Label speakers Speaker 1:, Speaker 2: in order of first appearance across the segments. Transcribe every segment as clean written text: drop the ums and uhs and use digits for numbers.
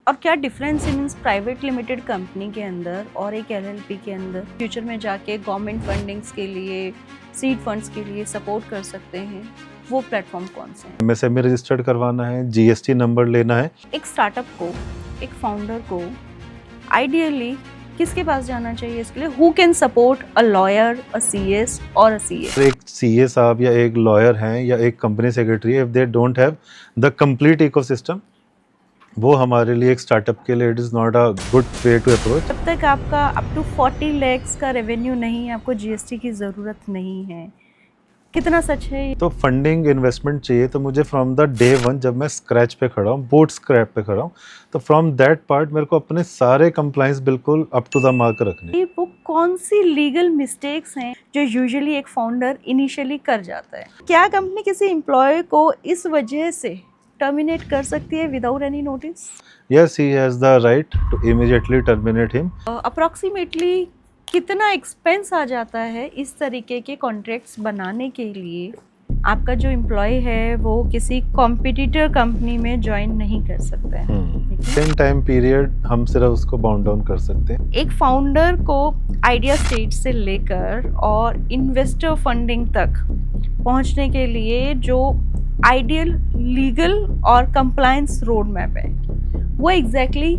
Speaker 1: और क्या डिफरेंस है मीन्स प्राइवेट लिमिटेड कंपनी के अंदर और एक एलएलपी के अंदर? फ्यूचर में जाके गवर्नमेंट फंडिंग्स के लिए, सीड फंड्स के लिए सपोर्ट कर सकते हैं, वो प्लेटफॉर्म कौन से हैं?
Speaker 2: एमएसएमई रजिस्टर्ड करवाना है, जीएसटी नंबर लेना है।
Speaker 1: एक स्टार्टअप को, एक फाउंडर को आइडियली किसके पास जाना चाहिए इसके लिए? Who can support a lawyer, a CS और अ सीए?
Speaker 2: एक सीए साहब या एक लॉयर हैं या एक company secretary, if they don't have the complete ecosystem, वो हमारे लिए एक स्टार्टअप के लिए it is not a good way to approach.
Speaker 1: जब तक आपका अप टू 40 lakhs का रेवेन्यू नहीं है, आपको जीएसटी की ज़रूरत नहीं है। कितना सच है ये?
Speaker 2: तो फंडिंग इन्वेस्टमेंट चाहिए तो मुझे फ्रॉम द डे वन, जब मैं स्क्रैच पे खड़ा हूँ, बोट स्क्रैप पे खड़ा हूँ, तो फ्रॉम दैट पार्ट मेरे को अपने सारे कंप्लाइंस बिल्कुल अप टू द मार्क रखने।
Speaker 1: ये वो कौन सी लीगल मिस्टेक्स हैं जो यूजुअली एक फाउंडर इनिशियली कर जाता है? क्या कंपनी किसी एम्प्लॉय को इस वजह से टर्मिनेट कर सकती है without any notice?
Speaker 2: Yes, he has the right to immediately terminate him.
Speaker 1: Approximately कितना एक्सपेंस आ जाता है इस तरीके के कॉन्ट्रैक्ट्स बनाने के लिए? आपका जो एम्प्लॉय है वो किसी कॉम्पिटिटर कंपनी में ज्वाइन नहीं कर सकता है।
Speaker 2: सेम टाइम पीरियड हम सिर्फ उसको बाउंड डाउन कर सकते हैं।
Speaker 1: एक फाउंडर को आइडिया स्टेज से लेकर और इन्वेस्टर फंडिंग तक पहुंचने के लिए जो आइडियल लीगल और कंप्लायंस रोड मैप है, वो एग्जैक्टली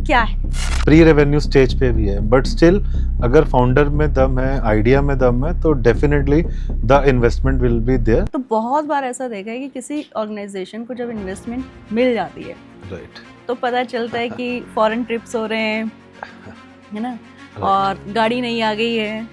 Speaker 1: क्या है?
Speaker 2: प्री रेवेन्यू स्टेज पे भी है, बट स्टिल अगर फाउंडर में दम है, आइडिया में दम है, तो definitely the investment will be there.
Speaker 1: तो बहुत बार ऐसा देखा है कि किसी ऑर्गेनाइजेशन को जब इन्वेस्टमेंट मिल जाती है,
Speaker 2: राइट,
Speaker 1: तो पता चलता है कि फॉरेन ट्रिप्स हो रहे हैं, है ना, और गाड़ी नहीं आ गई है,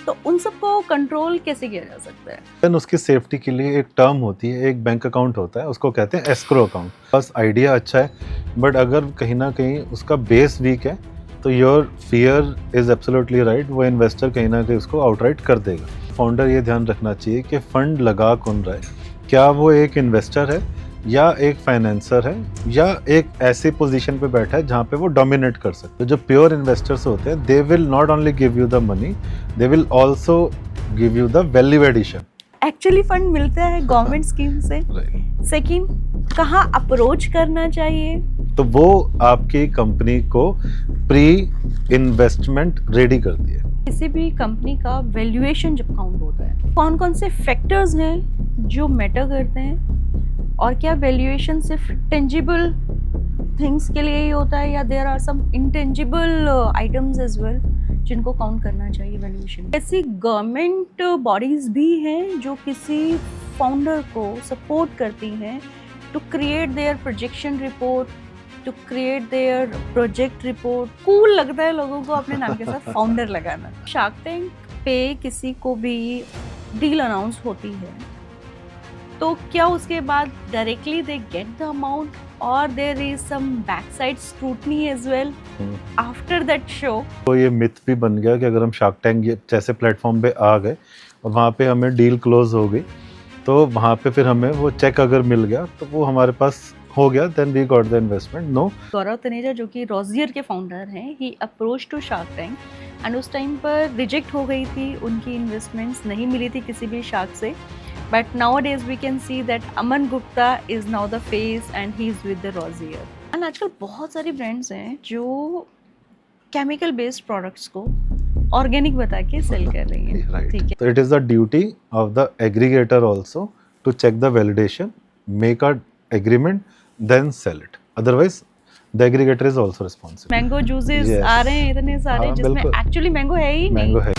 Speaker 1: तो उन सबको कंट्रोल कैसे किया जा सकता है?
Speaker 2: देन उसकी सेफ्टी के लिए एक टर्म होती है, एक बैंक अकाउंट होता है, उसको कहते हैं एस्क्रो अकाउंट। बस आइडिया अच्छा है, बट अगर कहीं ना कहीं उसका बेस वीक है, तो your fear is absolutely right, वो इन्वेस्टर कहीं ना कहीं उसको आउटराइट कर देगा। फाउंडर ये ध्यान रखना चाहिए कि फंड लगा कौन रहा है, क्या वो एक इन्वेस्टर है या एक फाइनेंसर है या एक ऐसी पोजीशन पे बैठा है जहाँ पे वो डोमिनेट कर सकते हैं। जो प्योर इन्वेस्टर्स होते हैं, they will not only give you the money, they will also give you the value addition.
Speaker 1: Actually fund मिलता है गवर्नमेंट स्कीम से। सेकंड, कहाँ अप्रोच करना चाहिए?
Speaker 2: तो वो आपकी कंपनी को प्री इन्वेस्टमेंट रेडी करती है।
Speaker 1: किसी भी कंपनी का वैल्यूएशन जब काउंट होता है, कौन कौन से फैक्टर्स हैं जो मैटर करते हैं, और क्या वैल्यूएशन सिर्फ टेंजिबल थिंग्स के लिए ही होता है या there are some intangible items as well जिनको काउंट करना चाहिए वैल्यूएशन? ऐसी गवर्नमेंट बॉडीज भी हैं जो किसी फाउंडर को सपोर्ट करती हैं to create their projection report, to create their project report. Cool लगता है लोगों को अपने नाम के साथ फाउंडर लगाना। शार्क टैंक पे किसी को भी डील अनाउंस होती है, तो क्या उसके बाद directly they get the amount और there is some back side scrutiny as well after that show?
Speaker 2: तो ये मिथ भी बन गया कि अगर हम शार्क टैंक जैसे प्लेटफॉर्म पे आ गए और वहाँ पे हमें डील क्लोज हो गई, तो वहाँ पे फिर हमें वो चेक अगर मिल गया तो वो हमारे पास हो गया, then we got the investment. No.
Speaker 1: Gaurav Taneja जो कि रोजियर के फाउंडर हैं, he approach to shark tank and उस टाइम पर रिजेक्ट हो गई थी, उनकी इन्वेस्टमेंट्स नहीं मिली थी किसी भी शार्क से। But nowadays we can see that Aman Gupta is now the face and he is with the Rozier. And आजकल बहुत सारी ब्रांड्स हैं जो केमिकल बेस्ड प्रोडक्ट्स को ऑर्गेनिक बता के सेल कर रही हैं। ठीक है,
Speaker 2: तो it is the duty of the aggregator also to check the validation, make a agreement, then sell it, otherwise the aggregator is also responsible.
Speaker 1: Mango juices आ रहे हैं इतने सारे, जिसमें एक्चुअली मैंगो है ही नहीं।
Speaker 2: मैंगो है।